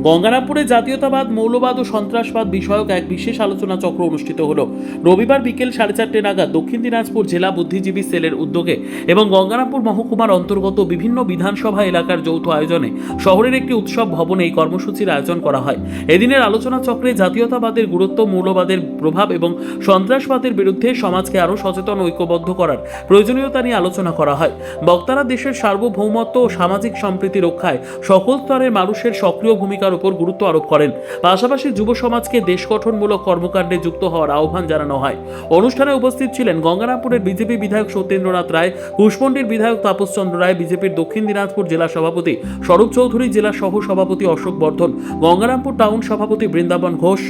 গঙ্গারামপুরে জাতীয়তাবাদ, মৌলবাদ ও সন্ত্রাসবাদ বিষয়ক এক বিশেষ আলোচনা চক্র অনুষ্ঠিত হলো রবিবার বিকেল 4:30 নাগাদ দক্ষিণ দিনাজপুর জেলা বুদ্ধিজীবী সেলের উদ্যোগে এবং গঙ্গারামপুর মহকুমার অন্তর্গত বিভিন্ন বিধানসভা এলাকার যৌথ আয়োজনে শহরের একটি উৎসব ভবনে এই কর্মসূচির আয়োজন করা হয়। এদিনের আলোচনা চক্রে জাতীয়তাবাদের গুরুত্ব, মৌলবাদের প্রভাব এবং সন্ত্রাসবাদের বিরুদ্ধে সমাজকে আরও সচেতন ও ঐক্যবদ্ধ করার প্রয়োজনীয়তা নিয়ে আলোচনা করা হয়। বক্তারা দেশের সার্বভৌমত্ব ও সামাজিক সম্প্রীতি রক্ষায় সকল স্তরের মানুষের সক্রিয় ভূমিকার উপর গুরুত্ব আরোপ করেন। পাশাপাশি যুব সমাজকে দেশ গঠনমূলক কর্মকাণ্ডে যুক্ত হওয়ার আহ্বান জানানো হয়। অনুষ্ঠানে উপস্থিত ছিলেন গঙ্গারামপুরের বিজেপি বিধায়ক সত্যেন্দ্রনাথ রায়, কুশমন্ডির বিধায়ক তাপস চন্দ্র রায়, বিজেপির দক্ষিণ দিনাজপুর জেলা সভাপতি স্বরূপ চৌধুরী, জেলা সহ সভাপতি অশোক বর্ধন, গঙ্গারামপুর টাউন সভাপতি বৃন্দাবন ঘোষ,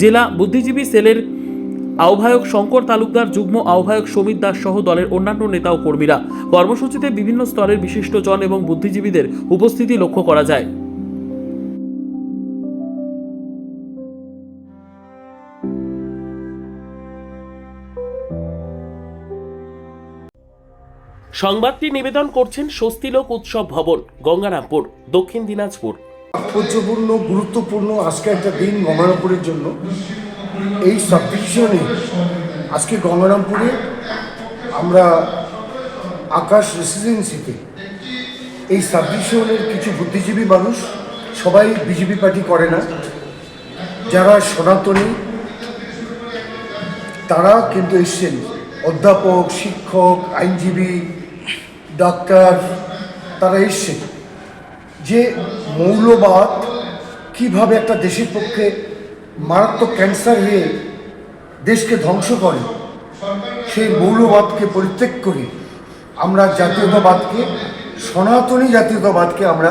জেলা বুদ্ধিজীবী সেলের আহ্বায়ক শঙ্কর তালুকদার, যুগ্ম আহ্বায়ক সমিত দাস সহ দলের অন্যান্য নেতা ও কর্মীরা। কর্মসূচিতে বিভিন্ন স্তরের বিশিষ্টজন এবং বুদ্ধিজীবীদের উপস্থিতি লক্ষ্য করা যায়। সংবাদটি নিবেদন করছেন স্বস্তিলোক উৎসব ভবন, গঙ্গারামপুর, দক্ষিণ দিনাজপুর। তাৎপর্যপূর্ণ, গুরুত্বপূর্ণ আজকে একটা দিন গঙ্গারামপুরের জন্য। এই সাবডিভিশনে আজকে গঙ্গারামপুরে আমরা আকাশ রেসিডেন্সিতে এই সাবডিভিশনের কিছু বুদ্ধিজীবী মানুষ, সবাই বিজেপি পার্টি করে না, যারা সনাতনী তারা কিন্তু এসছেন। অধ্যাপক, শিক্ষক, আইনজীবী, ডাক্তার তারা এসছে যে মৌলবাদ কিভাবে একটা দেশের পক্ষে মারাত্মক ক্যান্সার হয়ে দেশকে ধ্বংস করে, সেই মৌলবাদকে পরিত্যাগ করে আমরা জাতীয়তাবাদকে, সনাতনী জাতীয়তাবাদকে আমরা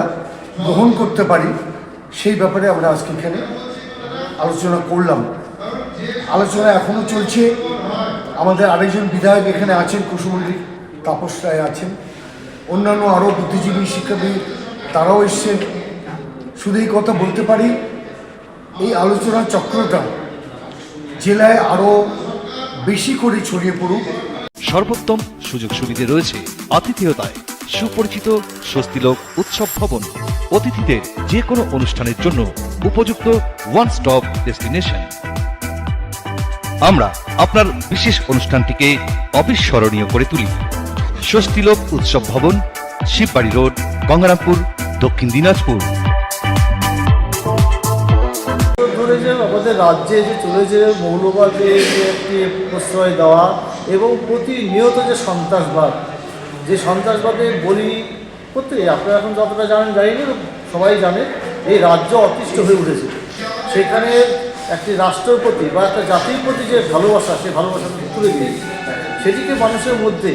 গ্রহণ করতে পারি, সেই ব্যাপারে আমরা আজকে এখানে আলোচনা করলাম। আলোচনা এখনও চলছে। আমাদের আরেকজন বিধায়ক এখানে আছেন, কুশমন্ডি তাপস রায় আছেন, অন্যান্য আরও বুদ্ধিজীবী, শিক্ষাবিদ তারাও এসছেন। শুধু এই কথা বলতে পারি, এই আলোচনা চক্রটা জেলায় আরও বেশি করে ছড়িয়ে পড়ুক। সর্বোত্তম সুযোগ সুবিধে রয়েছে আতিথেয়তায় সুপরিচিত স্বস্তিলোক উৎসব ভবন। অতিথিদের যে কোনো অনুষ্ঠানের জন্য উপযুক্ত ওয়ান স্টপ ডেস্টিনেশন। আমরা আপনার বিশেষ অনুষ্ঠানটিকে অবিস্মরণীয় করে তুলি। স্বস্তিলোক উৎসব ভবন, শিববাড়ি রোড, গঙ্গারামপুর, দক্ষিণ দিনাজপুর। আমাদের রাজ্যে যে চলে যে মৌলবাদে যে একটি প্রশ্রয় দেওয়া এবং প্রতিনিয়ত যে সন্ত্রাসবাদে বলি করতে, আপনারা এখন যতটা জানেন জানি না, সবাই জানে এই রাজ্য অতিষ্ঠ হয়ে উঠেছে। সেখানে একটি রাষ্ট্রের প্রতি বা একটা জাতির প্রতি যে ভালোবাসা, সেই ভালোবাসাটা তুলে দিয়েছে, সেটিকে মানুষের মধ্যে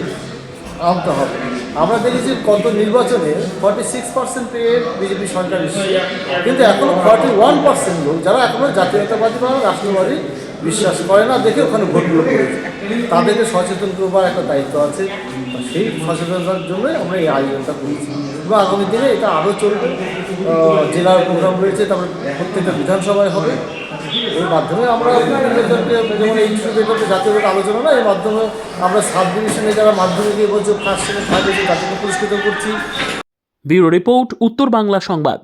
আনতে হবে। আমরা দেখেছি গত নির্বাচনে 46% পেয়ে বিজেপি সরকার এসেছে, কিন্তু এখনও 41% লোক যারা এখনও জাতীয়তাবাদী বা রাষ্ট্রবাদী বিশ্বাস করে না দেখে ওখানে ভোটগুলো করেছে। তাদেরকে সচেতন করবার একটা দায়িত্ব আছে। সেই সচেতনতার জন্যই আমরা এই আয়োজনটা করেছি এবং আগামী দিনে এটা আরও চলবে। জেলার প্রোগ্রাম রয়েছে, তারপরে প্রত্যেকটা বিধানসভায় হবে। এর মাধ্যমে আমরা যেমন এই বিষয়টাতে জাতীয়গত আলোচনা না, এর মাধ্যমে আমরা সাব ডিভিশনে যারা মাধ্যমিক বলছে, ফার্স্ট সেকেন্ড থার্ড তাদেরকে পুরস্কৃত করছি। ব্যুরো রিপোর্ট, উত্তর বাংলা সংবাদ।